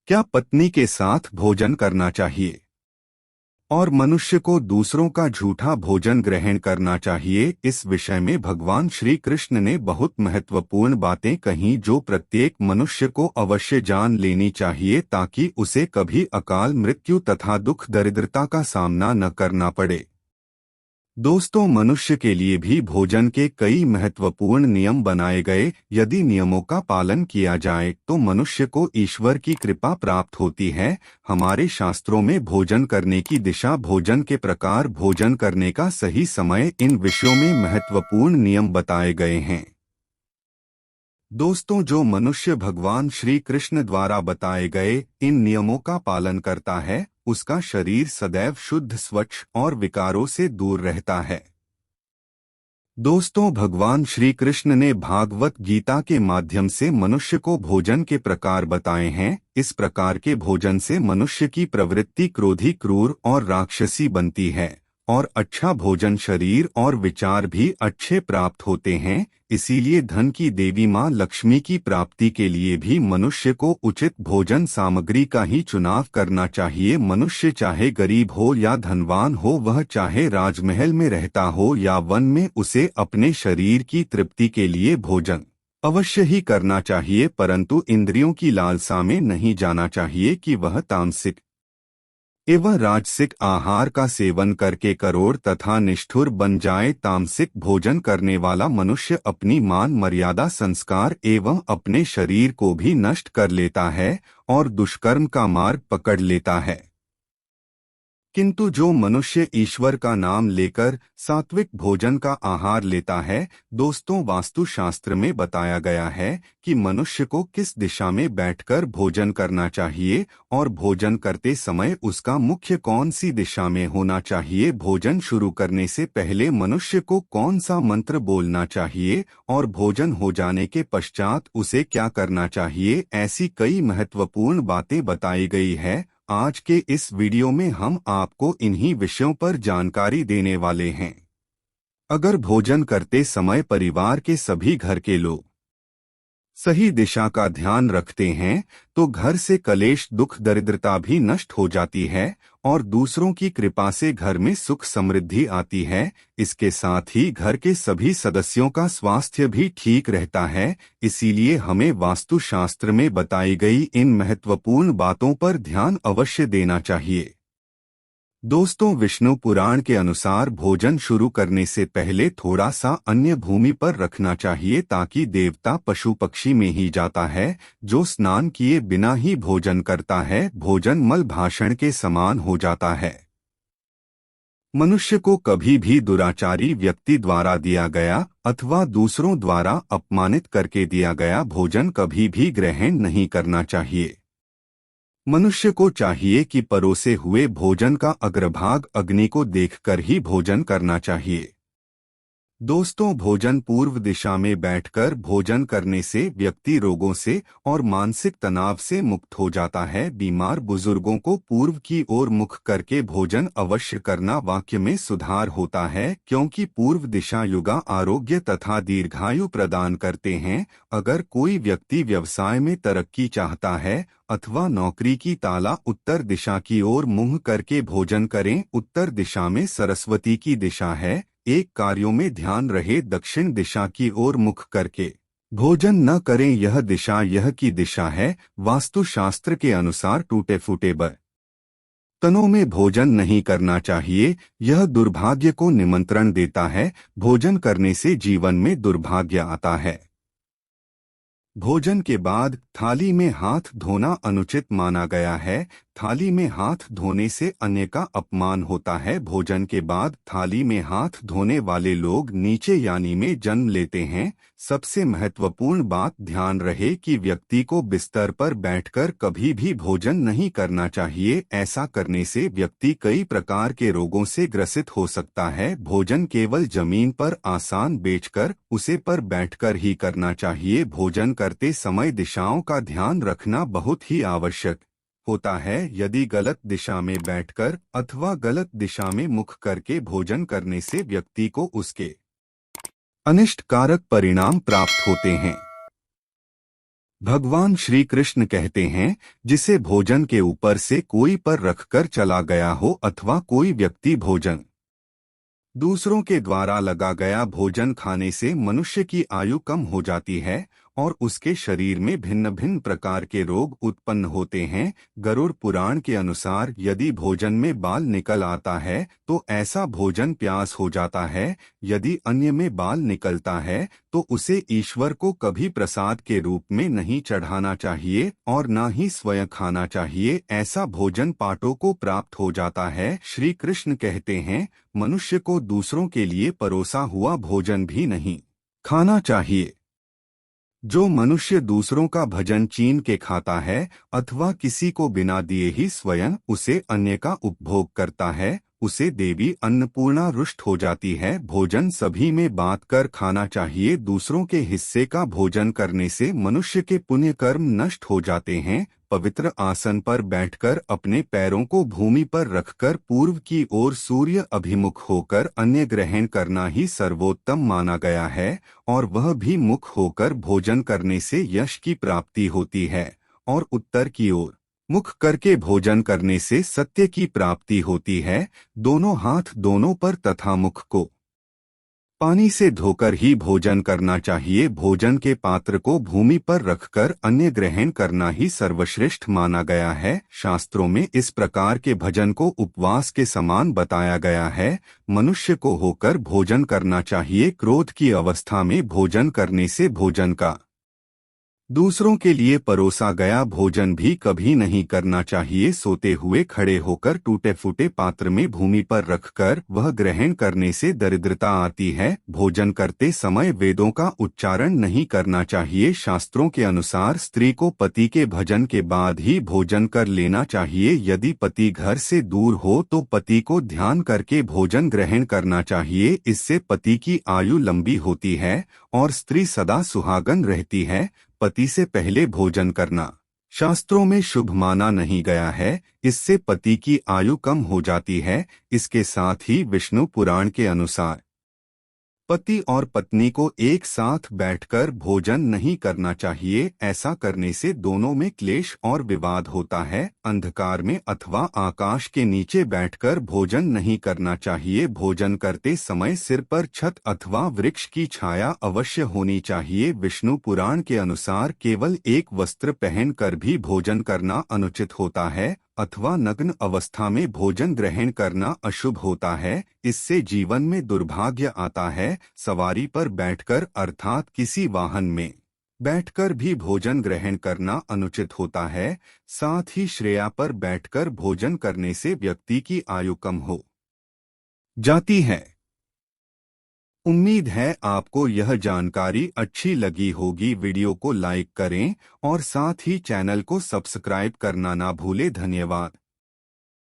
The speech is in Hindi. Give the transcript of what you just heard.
क्या पत्नी के साथ भोजन करना चाहिए और मनुष्य को दूसरों का झूठा भोजन ग्रहण करना चाहिए? इस विषय में भगवान श्री कृष्ण ने बहुत महत्वपूर्ण बातें कही जो प्रत्येक मनुष्य को अवश्य जान लेनी चाहिए ताकि उसे कभी अकाल मृत्यु तथा दुख दरिद्रता का सामना न करना पड़े। दोस्तों, मनुष्य के लिए भी भोजन के कई महत्वपूर्ण नियम बनाए गए। यदि नियमों का पालन किया जाए तो मनुष्य को ईश्वर की कृपा प्राप्त होती है। हमारे शास्त्रों में भोजन करने की दिशा, भोजन के प्रकार, भोजन करने का सही समय, इन विषयों में महत्वपूर्ण नियम बताए गए हैं। दोस्तों, जो मनुष्य भगवान श्री कृष्ण द्वारा बताए गए इन नियमों का पालन करता है उसका शरीर सदैव शुद्ध, स्वच्छ और विकारों से दूर रहता है। दोस्तों, भगवान श्री कृष्ण ने भागवत गीता के माध्यम से मनुष्य को भोजन के प्रकार बताए हैं। इस प्रकार के भोजन से मनुष्य की प्रवृत्ति क्रोधी, क्रूर और राक्षसी बनती है और अच्छा भोजन शरीर और विचार भी अच्छे प्राप्त होते हैं। इसीलिए धन की देवी मां लक्ष्मी की प्राप्ति के लिए भी मनुष्य को उचित भोजन सामग्री का ही चुनाव करना चाहिए। मनुष्य चाहे गरीब हो या धनवान हो, वह चाहे राजमहल में रहता हो या वन में, उसे अपने शरीर की तृप्ति के लिए भोजन अवश्य ही करना चाहिए, परंतु इंद्रियों की लालसा में नहीं जाना चाहिए कि वह तामसिक एवं राजसिक आहार का सेवन करके करोड़ तथा निष्ठुर बन जाए। तामसिक भोजन करने वाला मनुष्य अपनी मान मर्यादा, संस्कार एवं अपने शरीर को भी नष्ट कर लेता है और दुष्कर्म का मार्ग पकड़ लेता है। किंतु जो मनुष्य ईश्वर का नाम लेकर सात्विक भोजन का आहार लेता है, दोस्तों, वास्तुशास्त्र में बताया गया है कि मनुष्य को किस दिशा में बैठकर भोजन करना चाहिए और भोजन करते समय उसका मुख्य कौन सी दिशा में होना चाहिए। भोजन शुरू करने से पहले मनुष्य को कौन सा मंत्र बोलना चाहिए और भोजन हो जाने के पश्चात उसे क्या करना चाहिए, ऐसी कई महत्वपूर्ण बातें बताई गई है। आज के इस वीडियो में हम आपको इन्हीं विषयों पर जानकारी देने वाले हैं। अगर भोजन करते समय परिवार के सभी घर के लोग सही दिशा का ध्यान रखते हैं तो घर से कलेश, दुख, दरिद्रता भी नष्ट हो जाती है और दूसरों की कृपा से घर में सुख समृद्धि आती है। इसके साथ ही घर के सभी सदस्यों का स्वास्थ्य भी ठीक रहता है। इसीलिए हमें वास्तुशास्त्र में बताई गई इन महत्वपूर्ण बातों पर ध्यान अवश्य देना चाहिए। दोस्तों, विष्णु पुराण के अनुसार भोजन शुरू करने से पहले थोड़ा सा अन्य भूमि पर रखना चाहिए ताकि देवता पशु पक्षी में ही जाता है जो स्नान किए बिना ही भोजन करता है, भोजन मल भाषण के समान हो जाता है। मनुष्य को कभी भी दुराचारी व्यक्ति द्वारा दिया गया अथवा दूसरों द्वारा अपमानित करके दिया गया भोजन कभी भी ग्रहण नहीं करना चाहिए। मनुष्य को चाहिए कि परोसे हुए भोजन का अग्रभाग अग्नि को देखकर ही भोजन करना चाहिए। दोस्तों, भोजन पूर्व दिशा में बैठकर भोजन करने से व्यक्ति रोगों से और मानसिक तनाव से मुक्त हो जाता है। बीमार बुजुर्गों को पूर्व की ओर मुख करके भोजन अवश्य करना वाक्य में सुधार होता है, क्योंकि पूर्व दिशा युगा आरोग्य तथा दीर्घायु प्रदान करते हैं। अगर कोई व्यक्ति व्यवसाय में तरक्की चाहता है अथवा नौकरी की ताला उत्तर दिशा की ओर मुंह करके भोजन करें। उत्तर दिशा में सरस्वती की दिशा है। एक कार्यों में ध्यान रहे दक्षिण दिशा की ओर मुख करके भोजन न करें, यह दिशा यह की दिशा है। वास्तुशास्त्र के अनुसार टूटे फूटे बर्तनों में भोजन नहीं करना चाहिए, यह दुर्भाग्य को निमंत्रण देता है। भोजन करने से जीवन में दुर्भाग्य आता है। भोजन के बाद थाली में हाथ धोना अनुचित माना गया है। थाली में हाथ धोने से अन्य का अपमान होता है। भोजन के बाद थाली में हाथ धोने वाले लोग नीचे यानी में जन्म लेते हैं। सबसे महत्वपूर्ण बात ध्यान रहे कि व्यक्ति को बिस्तर पर बैठकर कभी भी भोजन नहीं करना चाहिए। ऐसा करने से व्यक्ति कई प्रकार के रोगों से ग्रसित हो सकता है। भोजन केवल जमीन पर आसन बेचकर उसे पर बैठकर ही करना चाहिए। भोजन करते समय दिशाओं का ध्यान रखना बहुत ही आवश्यक होता है। यदि गलत दिशा में बैठकर अथवा गलत दिशा में मुख करके भोजन करने से व्यक्ति को उसके अनिष्टकारक परिणाम प्राप्त होते हैं। भगवान श्री कृष्ण कहते हैं, जिसे भोजन के ऊपर से कोई पर रखकर चला गया हो अथवा कोई व्यक्ति भोजन दूसरों के द्वारा लगा गया भोजन खाने से मनुष्य की आयु कम हो जाती है और उसके शरीर में भिन्न भिन्न प्रकार के रोग उत्पन्न होते हैं। गरुड़ पुराण के अनुसार यदि भोजन में बाल निकल आता है तो ऐसा भोजन प्यास हो जाता है। यदि अन्य में बाल निकलता है तो उसे ईश्वर को कभी प्रसाद के रूप में नहीं चढ़ाना चाहिए और न ही स्वयं खाना चाहिए। ऐसा भोजन पाटों को प्राप्त हो जाता है। श्री कृष्ण कहते हैं, मनुष्य को दूसरों के लिए परोसा हुआ भोजन भी नहीं खाना चाहिए। जो मनुष्य दूसरों का भोजन छीन के खाता है अथवा किसी को बिना दिए ही स्वयं उसे अन्य का उपभोग करता है, उसे देवी अन्नपूर्णा रुष्ट हो जाती है। भोजन सभी में बांट कर खाना चाहिए। दूसरों के हिस्से का भोजन करने से मनुष्य के पुण्य कर्म नष्ट हो जाते हैं। पवित्र आसन पर बैठकर अपने पैरों को भूमि पर रखकर पूर्व की ओर सूर्य अभिमुख होकर अन्न ग्रहण करना ही सर्वोत्तम माना गया है और वह भी मुख होकर भोजन करने से यश की प्राप्ति होती है और उत्तर की ओर मुख करके भोजन करने से सत्य की प्राप्ति होती है। दोनों हाथ दोनों पर तथा मुख को पानी से धोकर ही भोजन करना चाहिए। भोजन के पात्र को भूमि पर रखकर अन्न ग्रहण करना ही सर्वश्रेष्ठ माना गया है। शास्त्रों में इस प्रकार के भोजन को उपवास के समान बताया गया है। मनुष्य को होकर भोजन करना चाहिए। क्रोध की अवस्था में भोजन करने से भोजन का दूसरों के लिए परोसा गया भोजन भी कभी नहीं करना चाहिए। सोते हुए खड़े होकर टूटे फूटे पात्र में भूमि पर रखकर वह ग्रहण करने से दरिद्रता आती है। भोजन करते समय वेदों का उच्चारण नहीं करना चाहिए। शास्त्रों के अनुसार स्त्री को पति के भोजन के बाद ही भोजन कर लेना चाहिए। यदि पति घर से दूर हो तो पति को ध्यान करके भोजन ग्रहण करना चाहिए। इससे पति की आयु लंबी होती है और स्त्री सदा सुहागन रहती है। पति से पहले भोजन करना शास्त्रों में शुभ माना नहीं गया है। इससे पति की आयु कम हो जाती है। इसके साथ ही विष्णु पुराण के अनुसार पति और पत्नी को एक साथ बैठकर भोजन नहीं करना चाहिए। ऐसा करने से दोनों में क्लेश और विवाद होता है। अंधकार में अथवा आकाश के नीचे बैठकर भोजन नहीं करना चाहिए। भोजन करते समय सिर पर छत अथवा वृक्ष की छाया अवश्य होनी चाहिए। विष्णु पुराण के अनुसार केवल एक वस्त्र पहनकर भी भोजन करना अनुचित होता है अथवा नग्न अवस्था में भोजन ग्रहण करना अशुभ होता है। इससे जीवन में दुर्भाग्य आता है। सवारी पर बैठकर अर्थात किसी वाहन में बैठकर भी भोजन ग्रहण करना अनुचित होता है। साथ ही शैया पर बैठकर भोजन करने से व्यक्ति की आयु कम हो जाती है। उम्मीद है आपको यह जानकारी अच्छी लगी होगी। वीडियो को लाइक करें और साथ ही चैनल को सब्सक्राइब करना ना भूलें। धन्यवाद।